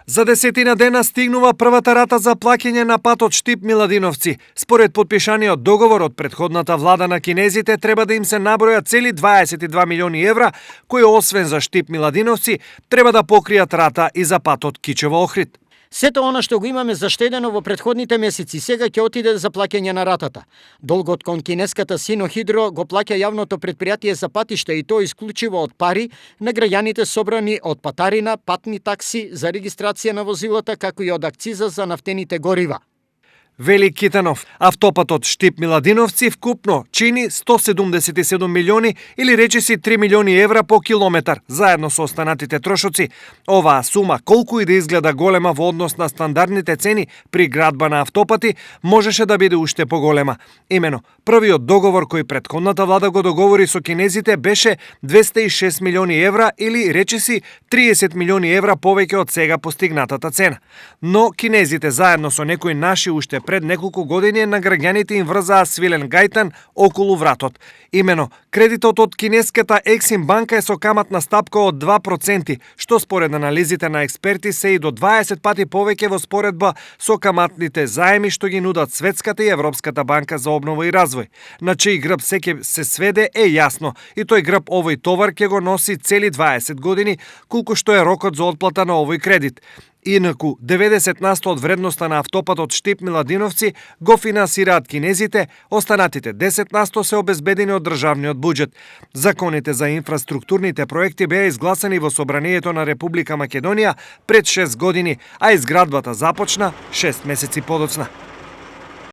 За 10 дена стигнува првата рата за плаќање на патот Штип-Миладиновци. Според подпишаниот договор од претходната влада на кинезите треба да им се набројат цели 22 милиони евра, кои освен за Штип-Миладиновци треба да покријат рата и за патот Кичево-Охрид. Сето она што го имаме заштедено во претходните месеци сега ќе отиде за плаќање на ратата. Долгот кон кинеската Синохидро го плаќа јавното претпријатие за патишта и тоа исклучиво од пари на граѓаните собрани од патарина, патни такси за регистрација на возилата, како и од акциза за нафтените горива. Вели Китанов, автопатот Штип-Миладиновци вкупно чини 177 милиони или речиси 3 милиони евра по километар, заедно со останатите трошоци. Оваа сума, колку и да изгледа голема во однос на стандардните цени при градба на автопати, можеше да биде уште поголема. Имено, првиот договор кој претходната влада го договори со кинезите беше 206 милиони евра или речиси 30 милиони евра повеќе од сега постигнатата цена. Но кинезите заедно со некои наши уште пред неколку години на граѓаните им врзаа свилен гајтан околу вратот. Имено, кредитот од кинеската Ексим банка е со каматна стапка од 2%, што според анализите на експерти се и до 20 пати повеќе во споредба со каматните заеми што ги нудат Светската и Европската банка за обнова и развој. На чиј грб секе се сведе е јасно и тој грб овој товар ќе го носи цели 20 години, колку што е рокот за отплата на овој кредит. Инаку, 90% од вредноста на автопатот Штип-Миладиновци го финансираат кинезите, останатите 10% се обезбедени од државниот буџет. Законите за инфраструктурните проекти беа изгласани во Собранието на Република Македонија пред 6 години, а изградбата започна 6 месеци подоцна.